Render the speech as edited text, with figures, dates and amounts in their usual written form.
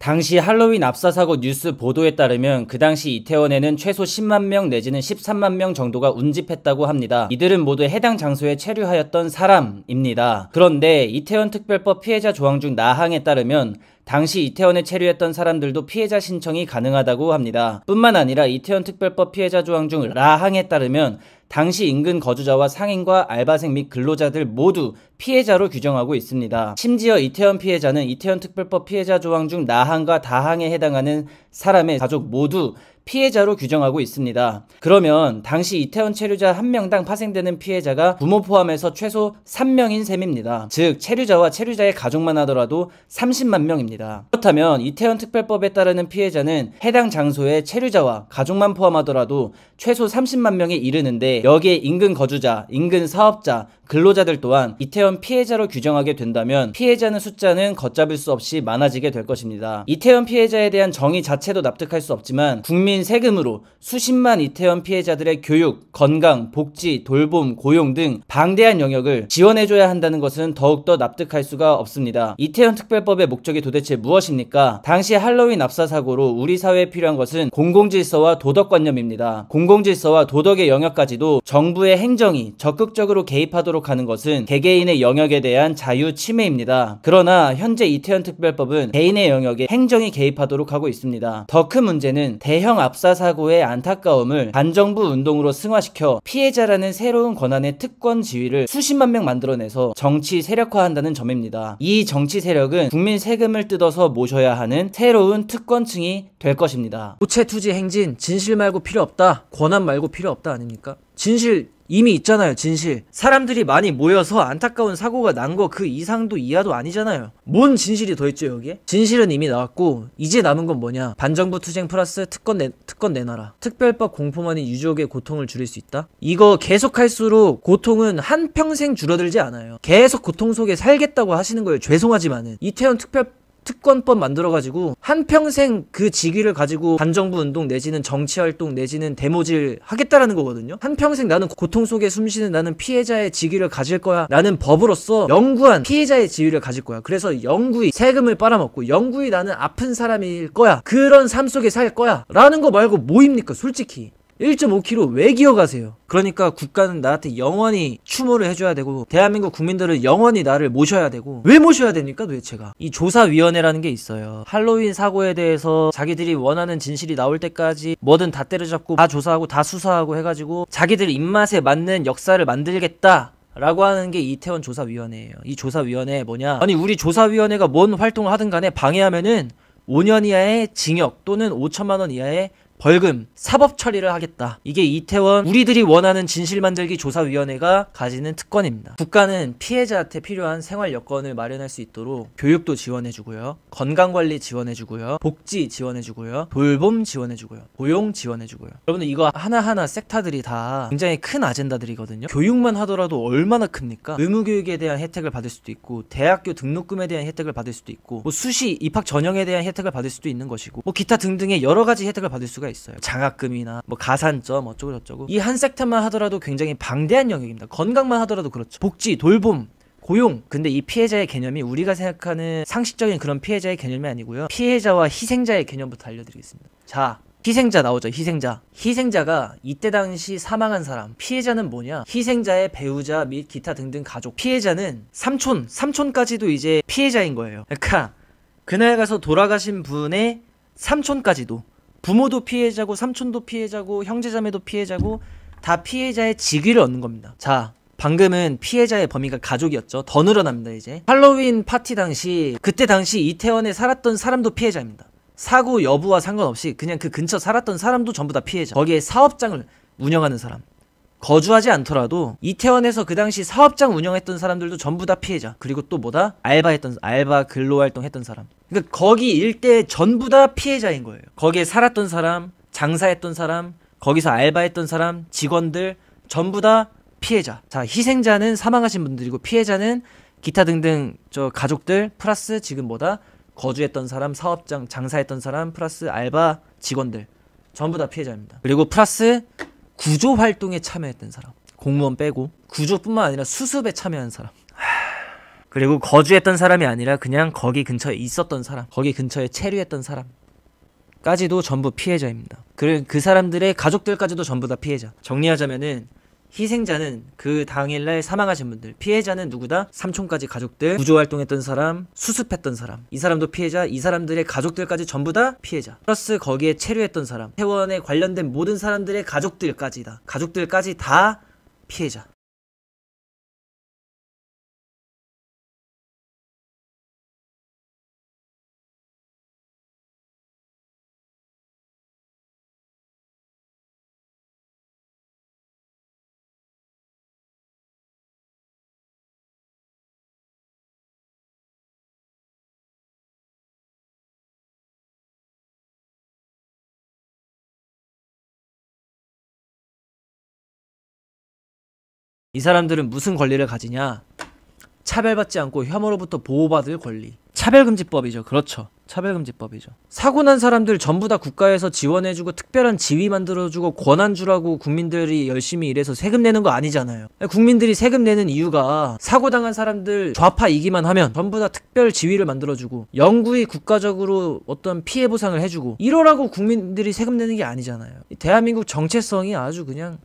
당시 할로윈 압사사고 뉴스 보도에 따르면 그 당시 이태원에는 최소 10만 명 내지는 13만 명 정도가 운집했다고 합니다. 이들은 모두 해당 장소에 체류하였던 사람입니다. 그런데 이태원특별법 피해자 조항 중 나항에 따르면 당시 이태원에 체류했던 사람들도 피해자 신청이 가능하다고 합니다. 뿐만 아니라 이태원특별법 피해자 조항 중 라항에 따르면 당시 인근 거주자와 상인과 알바생 및 근로자들 모두 피해자로 규정하고 있습니다. 심지어 이태원 피해자는 이태원특별법 피해자 조항 중 나항과 다항에 해당하는 사람의 가족 모두 피해자로 규정하고 있습니다. 그러면 당시 이태원 체류자 1명당 파생되는 피해자가 부모 포함해서 최소 3명인 셈입니다. 즉 체류자와 체류자의 가족만 하더라도 30만 명입니다. 그렇다면 이태원 특별법에 따르는 피해자는 해당 장소의 체류자와 가족만 포함하더라도 최소 30만 명에 이르는데 여기에 인근 거주자, 인근 사업자, 근로자들 또한 이태원 피해자로 규정하게 된다면 피해자는 숫자는 걷잡을 수 없이 많아지게 될 것입니다. 이태원 피해자에 대한 정의 자체도 납득할 수 없지만 국민 세금으로 수십만 이태원 피해자들의 교육, 건강, 복지, 돌봄, 고용 등 방대한 영역을 지원해줘야 한다는 것은 더욱더 납득할 수가 없습니다. 이태원 특별법의 목적이 도대체 무엇입니까? 당시 할로윈 압사 사고로 우리 사회에 필요한 것은 공공질서와 도덕관념입니다. 공공질서와 도덕의 영역까지도 정부의 행정이 적극적으로 개입하도록 하는 것은 개개인의 영역에 대한 자유 침해입니다. 그러나 현재 이태원 특별법은 개인의 영역에 행정이 개입하도록 하고 있습니다. 더 큰 문제는 대형 압사 사고의 안타까움을 반정부 운동으로 승화시켜 피해자라는 새로운 권한의 특권 지위를 수십만 명 만들어내서 정치 세력화한다는 점입니다. 이 정치 세력은 국민 세금을 뜯어서 모셔야 하는 새로운 특권층이 될 것입니다. 부채 투지 행진, 진실 말고 필요 없다, 권한 말고 필요 없다 아닙니까? 진실 이미 있잖아요. 진실. 사람들이 많이 모여서 안타까운 사고가 난 거 그 이상도 이하도 아니잖아요. 뭔 진실이 더 있죠 여기에? 진실은 이미 나왔고 이제 남은 건 뭐냐? 반정부 투쟁 플러스 특권 내놔라. 특별법 공포만이 유족의 고통을 줄일 수 있다? 이거 계속할수록 고통은 한평생 줄어들지 않아요. 계속 고통 속에 살겠다고 하시는 거예요. 죄송하지만은 이태원 특권법 만들어가지고 한평생 그 직위를 가지고 반정부 운동 내지는 정치활동 내지는 데모질 하겠다라는 거거든요. 한평생 나는 고통 속에 숨쉬는 나는 피해자의 직위를 가질 거야 라는 법으로서 영구한 피해자의 지위를 가질 거야. 그래서 영구히 세금을 빨아먹고 영구히 나는 아픈 사람일 거야, 그런 삶 속에 살 거야 라는 거 말고 뭐입니까 솔직히. 1.5kg 왜 기어가세요? 그러니까 국가는 나한테 영원히 추모를 해줘야 되고 대한민국 국민들은 영원히 나를 모셔야 되고, 왜 모셔야 됩니까 도대체가? 이 조사위원회라는 게 있어요. 할로윈 사고에 대해서 자기들이 원하는 진실이 나올 때까지 뭐든 다 때려잡고 다 조사하고 다 수사하고 해가지고 자기들 입맛에 맞는 역사를 만들겠다 라고 하는 게 이태원 조사위원회예요. 이 조사위원회 뭐냐? 아니 우리 조사위원회가 뭔 활동을 하든 간에 방해하면은 5년 이하의 징역 또는 5천만 원 이하의 벌금, 사법 처리를 하겠다. 이게 이태원 우리들이 원하는 진실 만들기 조사위원회가 가지는 특권입니다. 국가는 피해자한테 필요한 생활 여건을 마련할 수 있도록 교육도 지원해주고요, 건강관리 지원해주고요, 복지 지원해주고요, 돌봄 지원해주고요, 고용 지원해주고요. 여러분들 이거 하나하나 섹터들이 다 굉장히 큰 아젠다들이거든요. 교육만 하더라도 얼마나 큽니까? 의무교육에 대한 혜택을 받을 수도 있고, 대학교 등록금에 대한 혜택을 받을 수도 있고, 뭐 수시 입학 전형에 대한 혜택을 받을 수도 있는 것이고, 뭐 기타 등등의 여러가지 혜택을 받을 수가 있어요. 장학금이나 뭐 가산점 어쩌고 저쩌고. 이 한 섹터만 하더라도 굉장히 방대한 영역입니다. 건강만 하더라도 그렇죠. 복지, 돌봄, 고용. 근데 이 피해자의 개념이 우리가 생각하는 상식적인 그런 피해자의 개념이 아니고요, 피해자와 희생자의 개념부터 알려드리겠습니다. 자, 희생자 나오죠. 희생자가 이때 당시 사망한 사람. 피해자는 뭐냐? 희생자의 배우자 및 기타 등등 가족. 피해자는 삼촌까지도 이제 피해자인 거예요. 그러니까 그날 가서 돌아가신 분의 삼촌까지도, 부모도 피해자고 삼촌도 피해자고 형제자매도 피해자고 다 피해자의 직위를 얻는 겁니다. 자, 방금은 피해자의 범위가 가족이었죠. 더 늘어납니다. 이제 할로윈 파티 당시, 그때 당시 이태원에 살았던 사람도 피해자입니다. 사고 여부와 상관없이 그냥 그 근처 살았던 사람도 전부 다 피해자. 거기에 사업장을 운영하는 사람, 거주하지 않더라도 이태원에서 그 당시 사업장 운영했던 사람들도 전부 다 피해자. 그리고 또 뭐다? 알바 근로활동 했던 사람. 그러니까 거기 일대 전부 다 피해자인 거예요. 거기에 살았던 사람, 장사했던 사람, 거기서 알바했던 사람, 직원들 전부 다 피해자. 자, 희생자는 사망하신 분들이고 피해자는 기타 등등 저 가족들 플러스 지금 뭐다? 거주했던 사람, 사업장 장사했던 사람 플러스 알바 직원들 전부 다 피해자입니다. 그리고 플러스 구조활동에 참여했던 사람, 공무원 빼고 구조뿐만 아니라 수습에 참여한 사람. 그리고 거주했던 사람이 아니라 그냥 거기 근처에 있었던 사람, 거기 근처에 체류했던 사람까지도 전부 피해자입니다. 그 사람들의 가족들까지도 전부 다 피해자. 정리하자면은 희생자는 그 당일날 사망하신 분들, 피해자는 누구다? 삼촌까지 가족들, 구조활동했던 사람, 수습했던 사람, 이 사람도 피해자, 이 사람들의 가족들까지 전부 다 피해자. 플러스 거기에 체류했던 사람, 태원에 관련된 모든 사람들의 가족들까지다. 가족들까지 다 피해자. 이 사람들은 무슨 권리를 가지냐? 차별받지 않고 혐오로부터 보호받을 권리. 차별금지법이죠. 그렇죠. 차별금지법이죠. 사고 난 사람들 전부 다 국가에서 지원해주고 특별한 지위 만들어주고 권한 주라고 국민들이 열심히 일해서 세금 내는 거 아니잖아요. 국민들이 세금 내는 이유가 사고 당한 사람들 좌파이기만 하면 전부 다 특별 지위를 만들어주고 영구히 국가적으로 어떤 피해 보상을 해주고 이러라고 국민들이 세금 내는 게 아니잖아요. 대한민국 정체성이 아주 그냥